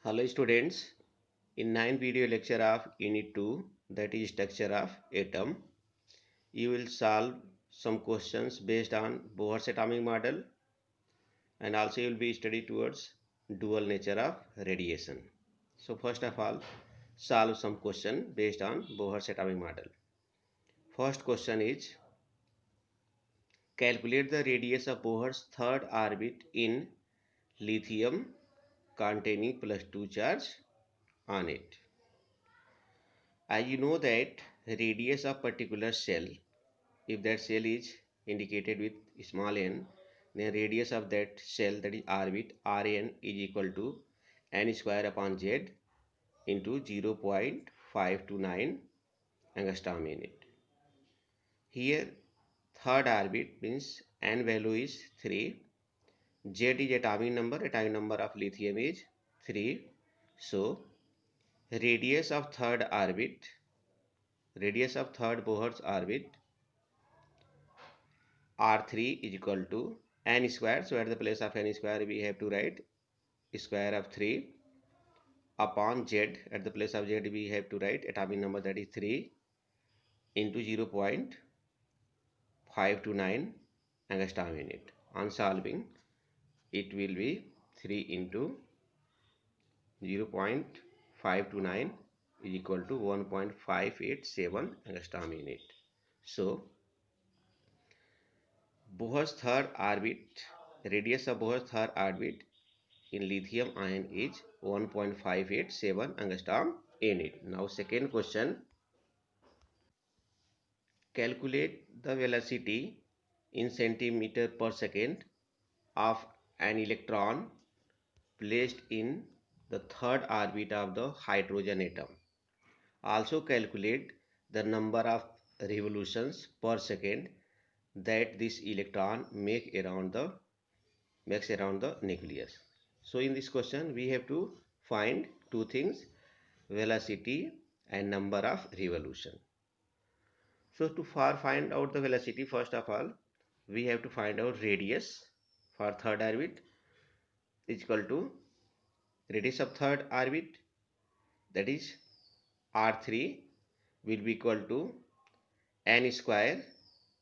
Hello students, in 9th video lecture of Unit 2, that is structure of atom, you will solve some questions based on Bohr's atomic model, and also you will be study towards dual nature of radiation. So first of all, solve some question based on Bohr's atomic model. First question is, calculate the radius of Bohr's third orbit in lithium containing +2 charge on it. As you know that radius of particular cell, if that cell is indicated with small n, then radius of that cell, that is orbit, Rn, is equal to n square upon z into 0.529 angstrom unit. Here third orbit means n value is 3, z is atomic number of lithium is 3. So radius of third Bohr's orbit R3 is equal to n square. So at the place of n square we have to write square of 3 upon z. At the place of z we have to write atomic number, that is 3, into 0.529 angstrom unit. On solving, it will be 3 into 0.529 is equal to 1.587 angstrom unit. So Bohr's third orbit, radius of Bohr's third orbit in lithium ion is 1.587 angstrom unit. Now second question, calculate the velocity in centimeter per second of an electron placed in the third orbit of the hydrogen atom. Also calculate the number of revolutions per second that this electron makes around the nucleus. So in this question we have to find two things, velocity and number of revolution. So to find out the velocity, first of all we have to find out radius for third orbit is equal to radius of third orbit, that is R3, will be equal to n square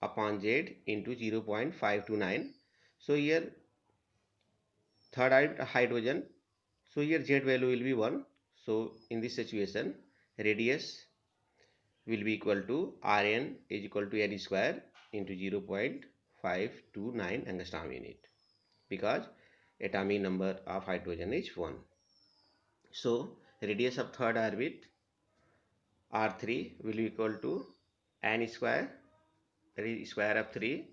upon z into 0.529. So here third orbit hydrogen, so here z value will be 1. So in this situation radius will be equal to Rn is equal to n square into 0.529 angstrom unit, because atomic number of hydrogen is 1. So radius of third orbit R3 will be equal to n square, that is square of 3,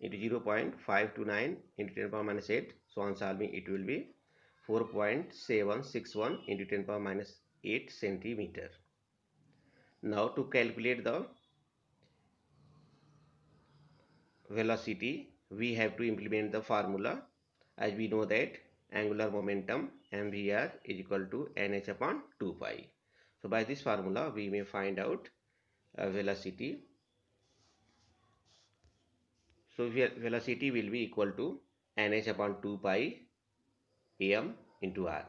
into 0.529 into 10 power minus 8. So on solving it will be 4.761 into 10 power minus 8 centimeter. Now to calculate the velocity we have to implement the formula. As we know that angular momentum mvr is equal to nh upon 2 pi. So by this formula we may find out velocity. So velocity will be equal to nh upon 2 pi am into r.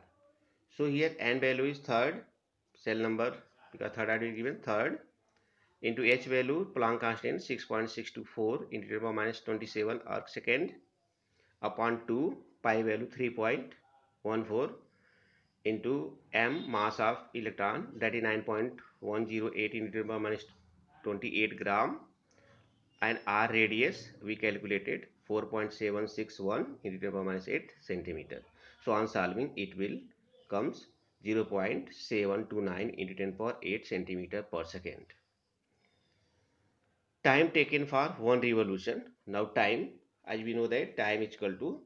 So here n value is third cell number, because third order is given, third, into h value Planck constant 6.624 into 10 to the power minus 27 arc second upon 2, pi value 3.14 into m mass of electron, that is 9.108 into 10 to the power minus 28 gram, and r radius we calculated 4.761 into 10 to the power minus 8 centimeter. So on solving it will comes 0.729 into 10 power 8 centimeter per second. Time taken for one revolution. Now time, as we know that time is equal to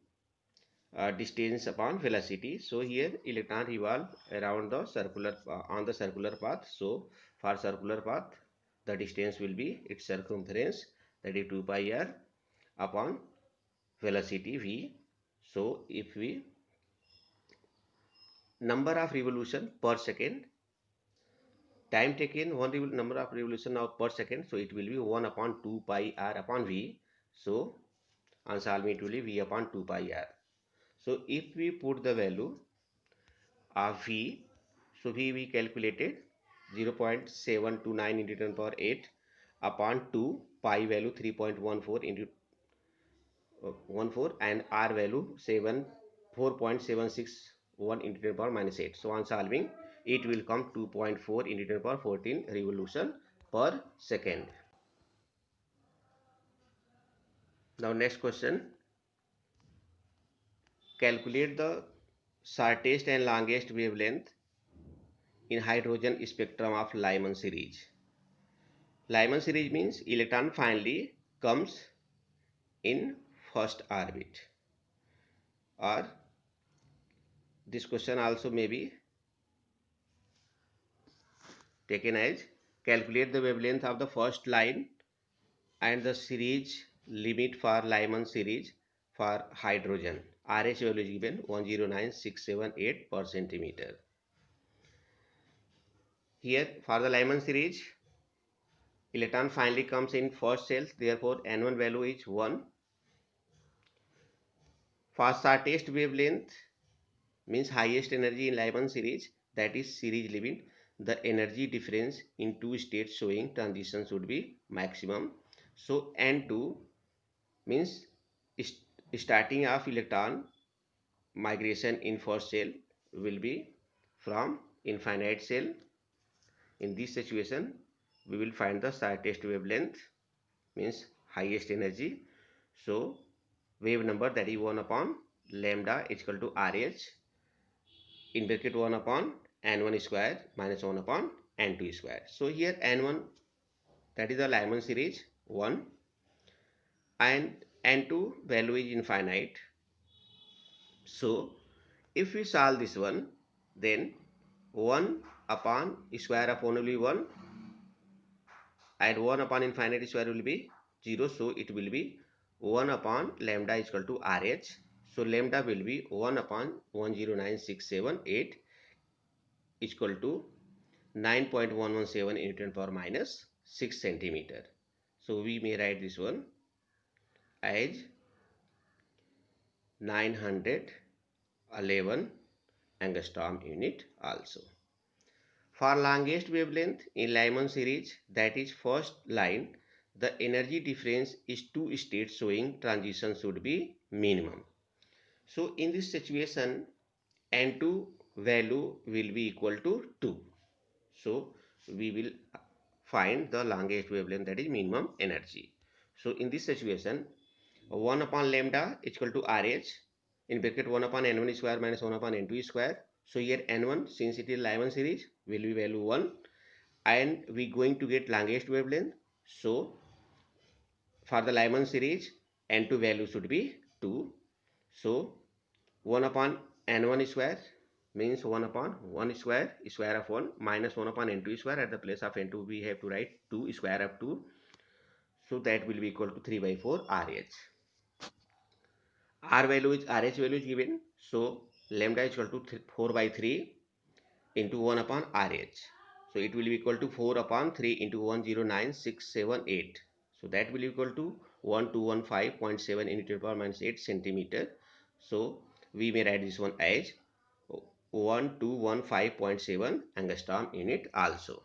distance upon velocity. So here electron revolve around the circular on the circular path. So for circular path the distance will be its circumference, that is 2 pi r upon velocity v. So if we number of revolution per second, time taken one number of revolution now per second, so it will be 1 upon 2 pi r upon v. So on solving it will be v upon 2 pi r. So if we put the value of V. So V we calculated 0.729 into 10 power 8 upon 2, pi value 3.14 into 14 and R value 4.761 into 10 power minus 8. So on solving, it will come 2.4 into 10 power 14 revolution per second. Now next question. Calculate the shortest and longest wavelength in hydrogen spectrum of Lyman series. Lyman series means electron finally comes in first orbit, or this question also may be taken as calculate the wavelength of the first line and the series limit for Lyman series for hydrogen. RH value is given 109678 per centimeter. Here for the Lyman series, electron finally comes in first cell, therefore N1 value is 1. For shortest wavelength means highest energy in Lyman series, that is series limit, the energy difference in two states showing transition should be maximum. So N2 means starting of electron migration in first cell will be from infinite cell. In this situation, we will find the shortest wavelength means highest energy. So wave number, that is 1 upon lambda is equal to RH in bracket 1 upon n1 square minus 1 upon n2 square. So here n1, that is the Lyman series 1, and n2 value is infinite. So if we solve this one, then 1 upon square of 1 will be 1 and 1 upon infinite square will be 0. So it will be 1 upon lambda is equal to RH. So lambda will be 1 upon 109678 is equal to 9.117 into 10 power minus 6 centimeter. So we may write this one as 911 angstrom unit also. For longest wavelength in Lyman series, that is first line, the energy difference is two states showing transition should be minimum. So in this situation, N2 value will be equal to 2. So we will find the longest wavelength, that is minimum energy. So in this situation, 1 upon lambda is equal to RH in bracket 1 upon n1 square minus 1 upon n2 square. So here n1, since it is Lyman series, will be value 1 and we going to get longest wavelength. So for the Lyman series, n2 value should be 2. So 1 upon n1 square means 1 upon 1 square of 1 minus 1 upon n2 square. At the place of n2 we have to write 2 square of 2. So that will be equal to 3 by 4 RH. RH value is given. So lambda is equal to 4 by 3 into 1 upon RH. So it will be equal to 4 upon 3 into 109678. So that will be equal to 1215.7 into 10 to the power minus 8 centimeter. So we may write this one as 1215.7 angstrom unit also.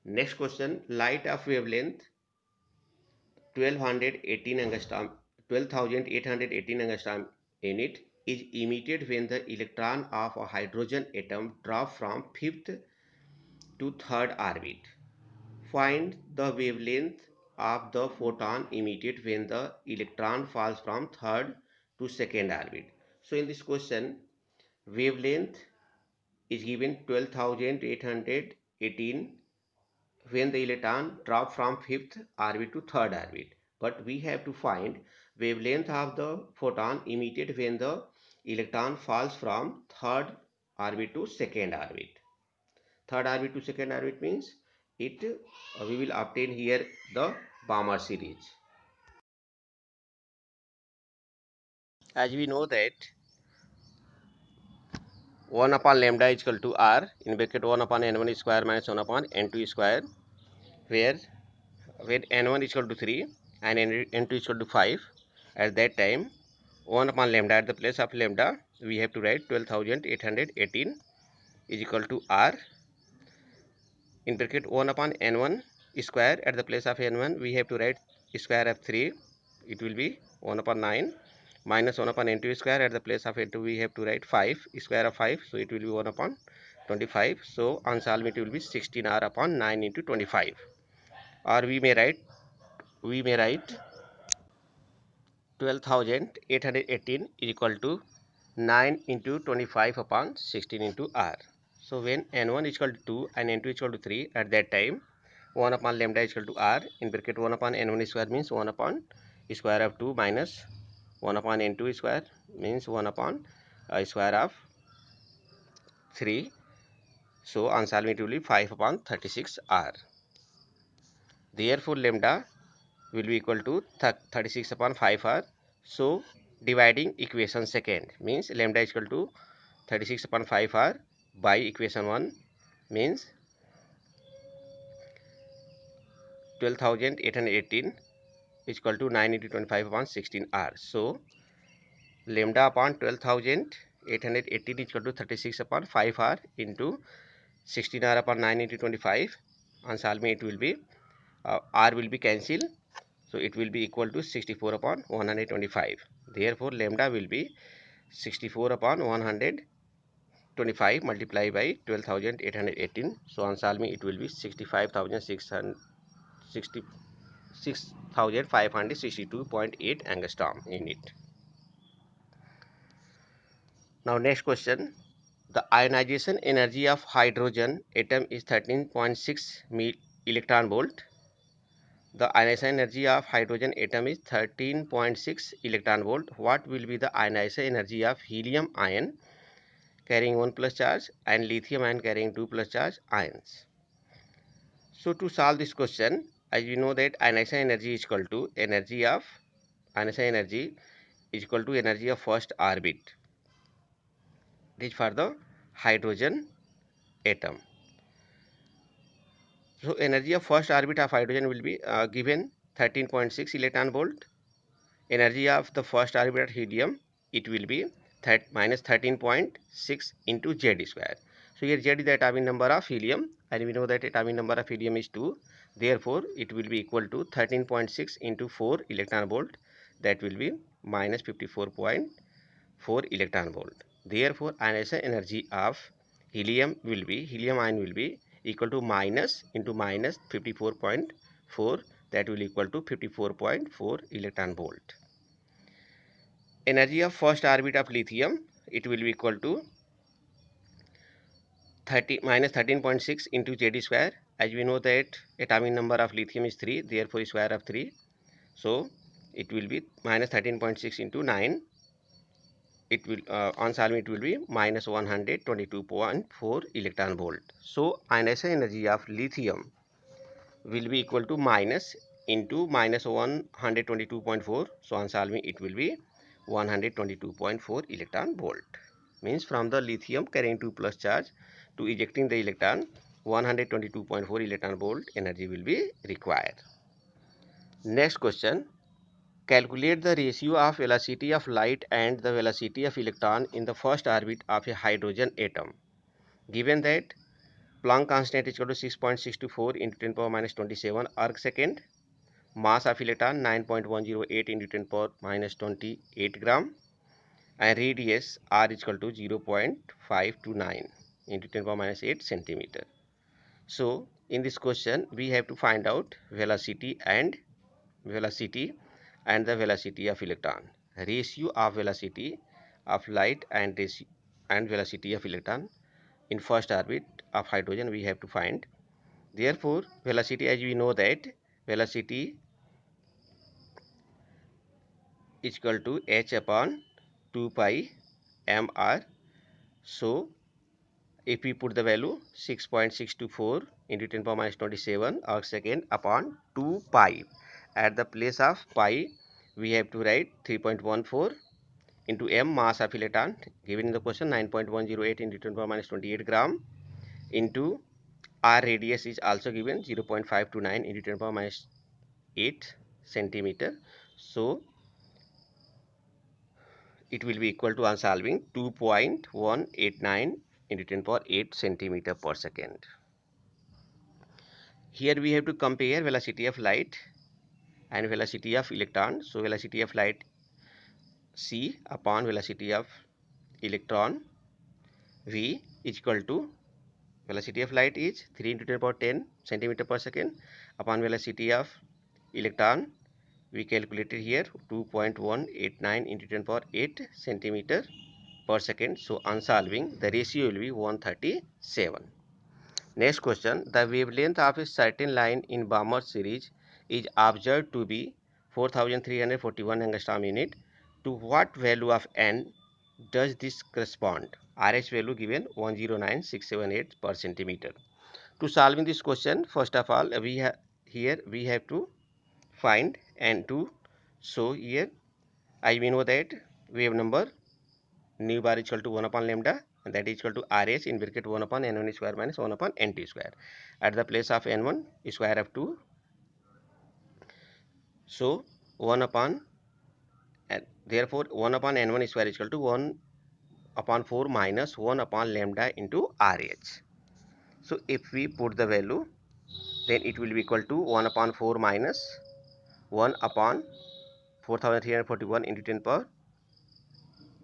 Next question, light of wavelength 1218 angstrom 12,818 angstrom unit is emitted when the electron of a hydrogen atom drop from 5th to 3rd orbit. Find the wavelength of the photon emitted when the electron falls from 3rd to 2nd orbit. So in this question, wavelength is given 12,818 when the electron drop from 5th orbit to 3rd orbit. But we have to find wavelength of the photon emitted when the electron falls from 3rd orbit to 2nd orbit. 3rd orbit to 2nd orbit means it we will obtain here the Balmer series. As we know that 1 upon lambda is equal to R in bracket 1 upon n1 square minus 1 upon n2 square, where when n1 is equal to 3 and n2 is equal to 5, at that time 1 upon lambda, at the place of lambda we have to write 12,818 is equal to R in bracket 1 upon n1 square. At the place of n1 we have to write square of 3, it will be 1 upon 9 minus 1 upon n2 square. At the place of n2 we have to write 5 square of 5, so it will be 1 upon 25. So unsolved it will be 16r upon 9 into 25, or we may write 12,818 is equal to 9 into 25 upon 16 into r. So when n1 is equal to 2 and n2 is equal to 3, at that time 1 upon lambda is equal to r in bracket 1 upon n1 square means 1 upon square of 2 minus 1 upon n2 square means 1 upon square of 3. So unsolved it will be 5 upon 36 r. Therefore lambda will be equal to 36 upon 5 r. So dividing equation second means lambda is equal to 36 upon 5 r by equation 1 means 12,818 is equal to 9 into 25 upon 16 r. So lambda upon 12,818 is equal to 36 upon 5 r into 16 r upon 9 into 25. On solving it will be r will be cancelled, so it will be equal to 64 upon 125. Therefore lambda will be 64 upon 125 multiplied by 12,818. So on solving it will be 65,562.8 angstrom in it. Now next question. The ionization energy of hydrogen atom is 13.6 electron volt. The ionization energy of hydrogen atom is 13.6 electron volt. What will be the ionization energy of helium ion carrying 1 plus charge and lithium ion carrying 2 plus charge ions? So to solve this question, as you know that ionization energy is equal to energy of first orbit. It is for the hydrogen atom. So energy of first orbit of hydrogen will be given 13.6 electron volt. Energy of the first orbit of helium, it will be minus 13.6 into Z square. So here Z is the atomic number of helium and we know that atomic number of helium is 2. Therefore it will be equal to 13.6 into 4 electron volt, that will be minus 54.4 electron volt. Therefore ionization energy of helium ion will be equal to minus into minus 54.4, that will equal to 54.4 electron volt. Energy of first orbit of lithium, it will be equal to minus 13.6 into Z square. As we know that atomic number of lithium is 3, therefore square of 3. So it will be minus 13.6 into 9. It will on solving it will be minus 122.4 electron volt. So ionization energy of lithium will be equal to minus into minus 122.4. So on solving it will be 122.4 electron volt. Means from the lithium carrying 2 plus charge to ejecting the electron, 122.4 electron volt energy will be required. Next question. Calculate the ratio of velocity of light and the velocity of electron in the first orbit of a hydrogen atom. Given that Planck constant is equal to 6.624 into 10 power minus 27 arc second, mass of electron 9.108 into 10 power minus 28 gram, and radius r is equal to 0.529 into 10 power minus 8 centimeter. So in this question we have to find out velocity and the velocity of electron. Ratio of velocity of light and velocity of electron in first orbit of hydrogen we have to find. Therefore velocity, as we know that velocity is equal to h upon 2 pi mr. So if we put the value 6.624 into 10 power minus 27 arc second upon 2 pi, at the place of pi we have to write 3.14 into m, mass of electron given in the question 9.108 into 10 power minus 28 gram, into r, radius is also given 0.529 into 10 power minus 8 centimeter. So it will be equal to unsolving 2.189 into 10 power 8 centimeter per second. Here we have to compare velocity of light and velocity of electron. So velocity of light c upon velocity of electron v is equal to, velocity of light is 3 into 10 power 10 centimeter per second upon velocity of electron we calculated here 2.189 into 10 power 8 centimeter per second. So unsolving the ratio will be 137. Next question, the wavelength of a certain line in Balmer series is observed to be 4341 angstrom unit. To what value of n does this correspond? RH value given 109678 per centimeter. To solving this question, first of all, we have to find n2. So here we know that wave number nu bar is equal to 1 upon lambda, and that is equal to Rs in bracket 1 upon n1 square minus 1 upon n2 square. At the place of n1 square of 2, so 1 upon, and therefore 1 upon n1 square is equal to 1 upon 4 minus 1 upon lambda into Rh. So if we put the value, then it will be equal to 1 upon 4 minus 1 upon 4341 into 10 power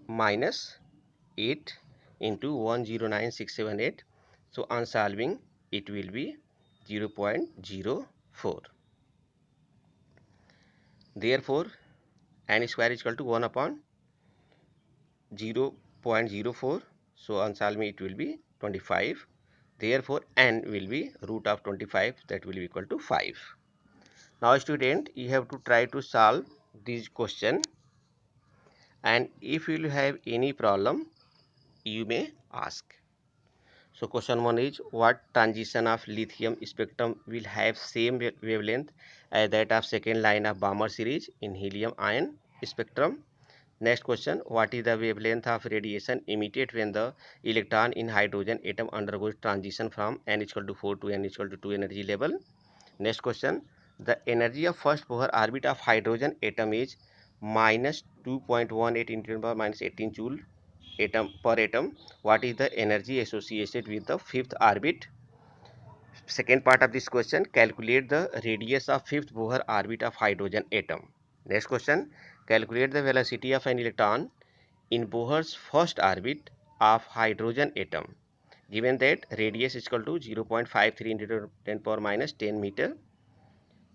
minus 8 into 109678. So on solving it will be 0.04. Therefore n square is equal to 1 upon 0.04. So on solving it will be 25. Therefore n will be root of 25, that will be equal to 5. Now student, you have to try to solve this question, and if you have any problem you may ask. So question 1 is, what transition of lithium spectrum will have same wavelength as that of second line of Balmer series in helium ion spectrum? Next question, what is the wavelength of radiation emitted when the electron in hydrogen atom undergoes transition from n equal to 4 to n equal to 2 energy level? Next question, the energy of first Bohr orbit of hydrogen atom is minus 2.18 into 10 power minus 18 joule atom per atom. What is the energy associated with the fifth orbit? Second part of this question, calculate the radius of fifth Bohr orbit of hydrogen atom. Next question, calculate the velocity of an electron in Bohr's first orbit of hydrogen atom. Given that radius is equal to 0.53 into 10 power minus 10 meter.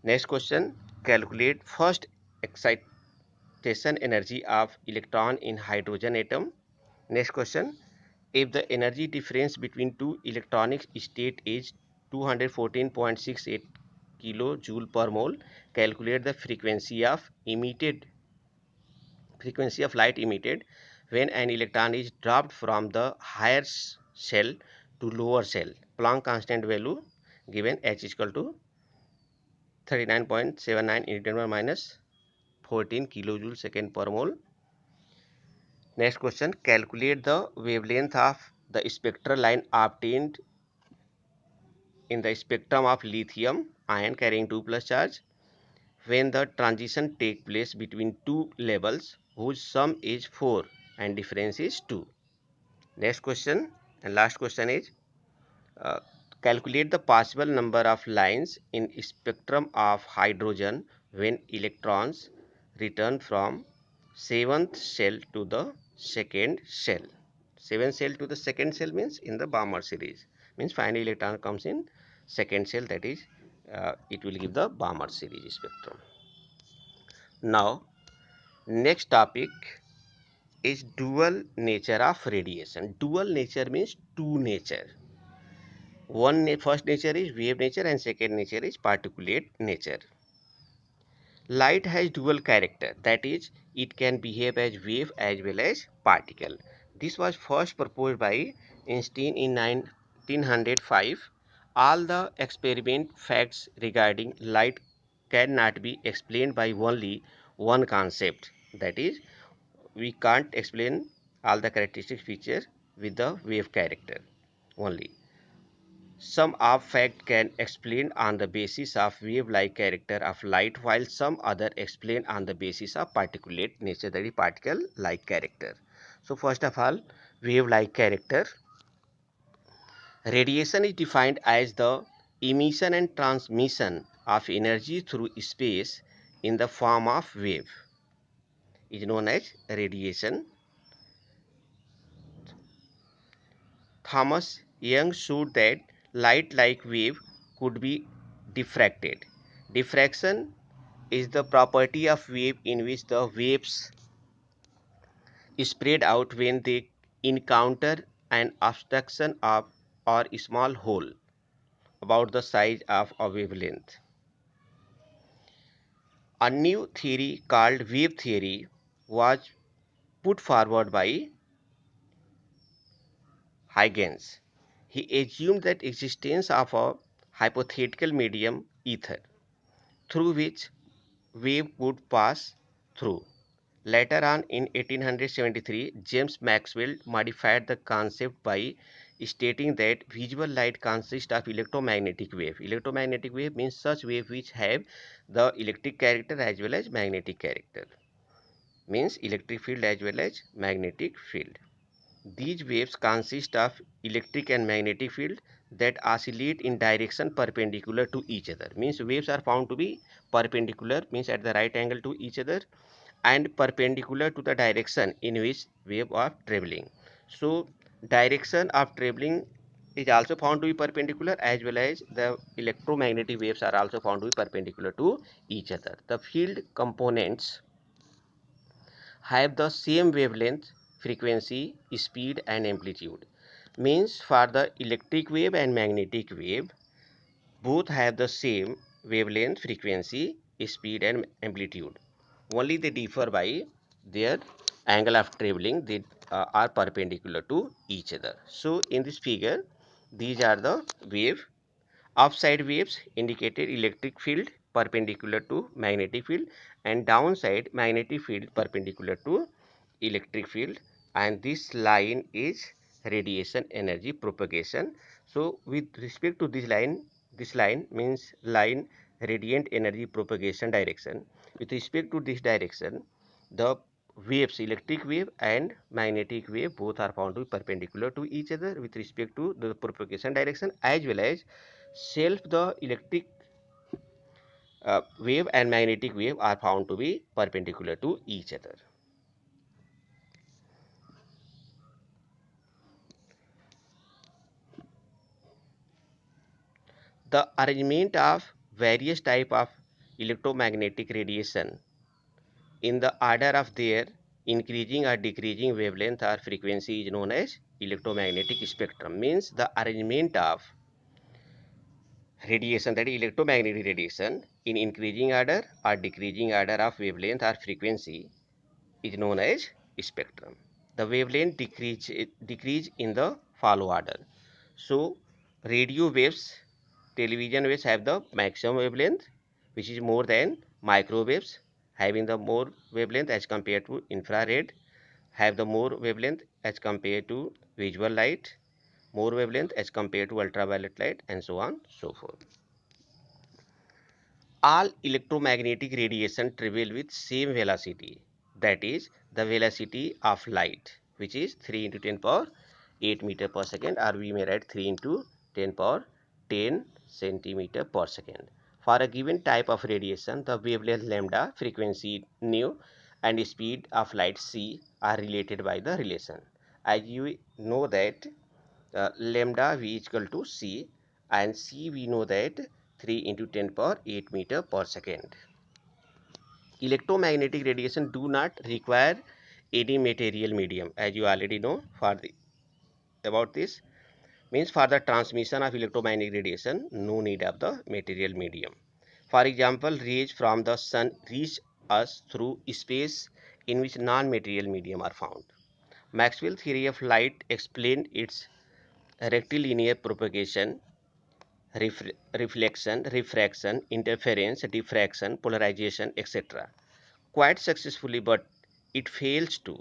Next question, calculate first excitation energy of electron in hydrogen atom. Next question, if the energy difference between two electronic state is 214.68 kilojoule per mole, calculate the frequency of light emitted when an electron is dropped from the higher shell to lower shell. Planck constant value given h is equal to 39.79 into 10 power minus 14 kilojoule second per mole. Next question, calculate the wavelength of the spectral line obtained in the spectrum of lithium ion carrying 2 plus charge when the transition take place between two levels whose sum is 4 and difference is 2. Next question and last question is, uh, calculate the possible number of lines in spectrum of hydrogen when electrons return from seventh shell to the second shell. Seventh shell to the second shell means in the Balmer series, means final electron comes in second shell, that is it will give the Balmer series spectrum. Now next topic is dual nature of radiation. Dual nature means two nature. First nature is wave nature and second nature is particulate nature. Light has dual character, that is, it can behave as wave as well as particle. This was first proposed by Einstein in 1905. All the experiment facts regarding light cannot be explained by only one concept, that is, we can't explain all the characteristic features with the wave character only. Some of fact can explain on the basis of wave-like character of light, while some other explain on the basis of particulate nature, that is particle-like character. So first of all, wave-like character. Radiation is defined as the emission and transmission of energy through space in the form of wave, is known as radiation. Thomas Young showed that light-like wave could be diffracted. Diffraction is the property of wave in which the waves spread out when they encounter an obstruction of or a small hole about the size of a wavelength. A new theory called wave theory was put forward by Huygens. He assumed that existence of a hypothetical medium ether through which wave could pass through. Later on in 1873, James Maxwell modified the concept by stating that visual light consists of electromagnetic wave. Electromagnetic wave means such wave which have the electric character as well as magnetic character. Means electric field as well as magnetic field. These waves consist of electric and magnetic field that oscillate in direction perpendicular to each other. Means waves are found to be perpendicular, means at the right angle to each other, and perpendicular to the direction in which wave are traveling. So direction of traveling is also found to be perpendicular, as well as the electromagnetic waves are also found to be perpendicular to each other. The field components have the same wavelength, frequency, speed and amplitude. Means for the electric wave and magnetic wave, both have the same wavelength, frequency, speed and amplitude. Only they differ by their angle of traveling. They are perpendicular to each other. So in this figure, these are the wave. Upside waves indicated electric field perpendicular to magnetic field, and downside magnetic field perpendicular to electric field, and this line is radiation energy propagation. So with respect to this line means line radiant energy propagation direction. With respect to this direction, the waves, electric wave and magnetic wave, both are found to be perpendicular to each other with respect to the propagation direction, as well as self the electric wave and magnetic wave are found to be perpendicular to each other. The arrangement of various type of electromagnetic radiation in the order of their increasing or decreasing wavelength or frequency is known as electromagnetic spectrum. Means the arrangement of radiation, that is electromagnetic radiation, in increasing order or decreasing order of wavelength or frequency is known as spectrum. The wavelength decrease in the follow order. So radio waves, television waves have the maximum wavelength, which is more than microwaves, having the more wavelength as compared to infrared, have the more wavelength as compared to visual light, more wavelength as compared to ultraviolet light, and so on so forth. All electromagnetic radiation travel with same velocity, that is the velocity of light, which is 3 into 10 power 8 meter per second, or we may write 3 into 10 power 10 centimeter per second. For a given type of radiation, the wavelength lambda, frequency nu and speed of light c are related by the relation. As you know that lambda v is equal to c, and c we know that 3 into 10 power 8 meter per second. Electromagnetic radiation do not require any material medium, as you already know for the about this. Means for the transmission of electromagnetic radiation, no need of the material medium. For example, rays from the sun reach us through space in which non-material medium are found. Maxwell's theory of light explained its rectilinear propagation, reflection, refraction, interference, diffraction, polarization, etc. quite successfully, but it fails to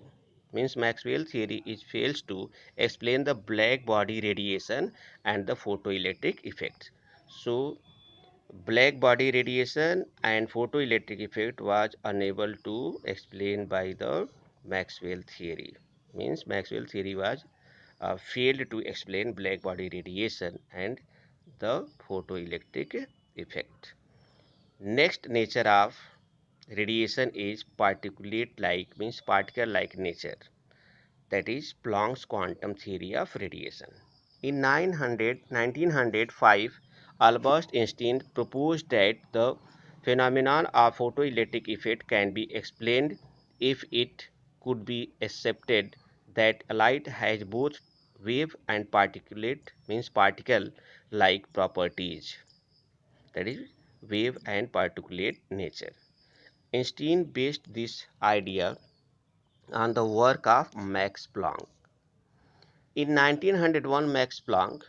Means Maxwell theory is fails to explain the black body radiation and the photoelectric effects. So black body radiation and photoelectric effect was unable to explain by the Maxwell theory. Means Maxwell theory was failed to explain black body radiation and the photoelectric effect. Next nature of radiation is particulate like means particle like nature, that is Planck's quantum theory of radiation. In 1905, Albert Einstein proposed that the phenomenon of photoelectric effect can be explained if it could be accepted that light has both wave and particulate means particle like properties, that is wave and particulate nature. Einstein based this idea on the work of Max Planck. In 1901, Max Planck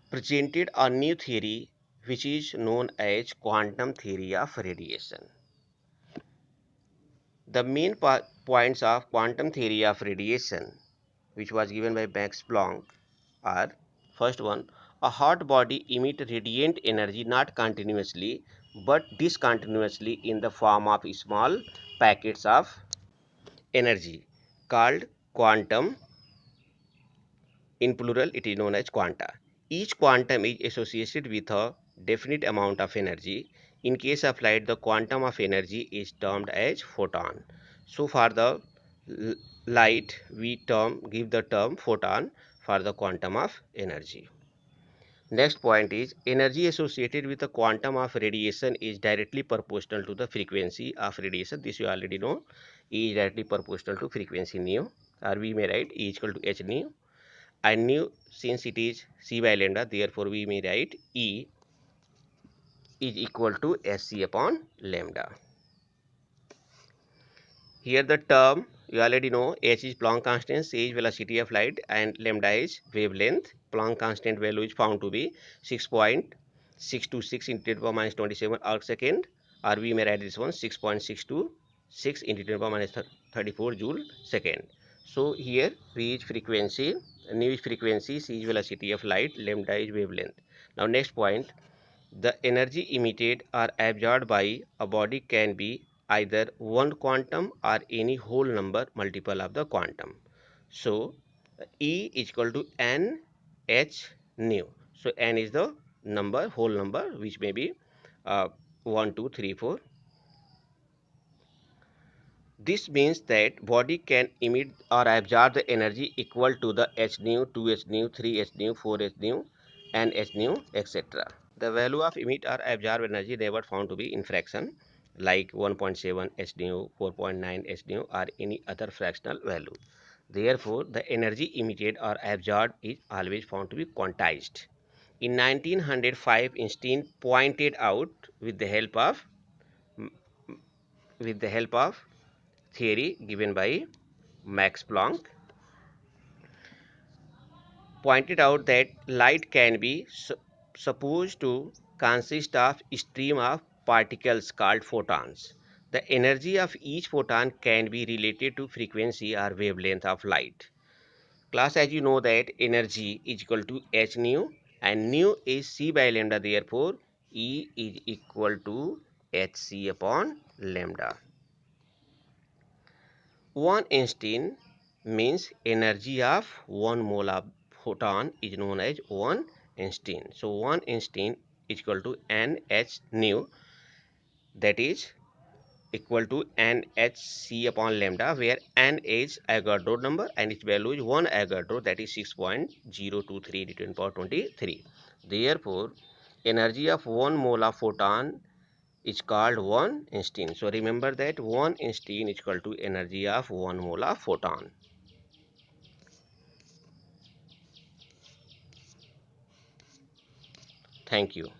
presented a new theory which is known as quantum theory of radiation. The main points of quantum theory of radiation, which was given by Max Planck, are: first one, a hot body emits radiant energy not continuously but discontinuously in the form of small packets of energy called quantum. In plural, it is known as quanta. Each quantum is associated with a definite amount of energy. In case of light, the quantum of energy is termed as photon. So for the light, we give the term photon for the quantum of energy. Next point is energy associated with the quantum of radiation is directly proportional to the frequency of radiation. This you already know. E is directly proportional to frequency nu, or we may write E is equal to h nu. And nu, since it is c by lambda, therefore we may write E is equal to sc upon lambda. Here the term you already know, h is Planck constant, c is velocity of light, and lambda is wavelength. Planck constant value is found to be 6.626 into 10 power minus 27 arc second, or we may write this one 6.626 into 10 power minus 34 joule second. So here V is frequency, nu is frequency, c is velocity of light, lambda is wavelength. Now next point, the energy emitted or absorbed by a body can be either one quantum or any whole number multiple of the quantum. So E is equal to n h nu. So n is the number, whole number, which may be 1, 2, 3, 4. This means that body can emit or absorb the energy equal to the h nu, 2h nu, 3h nu, 4h nu, and h nu, etc. The value of emit or absorb energy never found to be in fraction like 1.7 h nu, 4.9 h nu, or any other fractional value. Therefore, the energy emitted or absorbed is always found to be quantized. In 1905, Einstein pointed out with the help of theory given by Max Planck, pointed out that light can be supposed to consist of a stream of particles called photons. The energy of each photon can be related to frequency or wavelength of light. Class, as you know that energy is equal to h nu, and nu is c by lambda, therefore E is equal to hc upon lambda. 1 Einstein means energy of 1 mole of photon is known as 1 Einstein. So 1 Einstein is equal to nh nu, that is equal to nhc upon lambda, where n is Avogadro number and its value is 1 Avogadro, that is 6.023 into 10 power 23. Therefore, energy of 1 mole of photon is called 1 Einstein. So remember that 1 Einstein is equal to energy of 1 mole of photon. Thank you.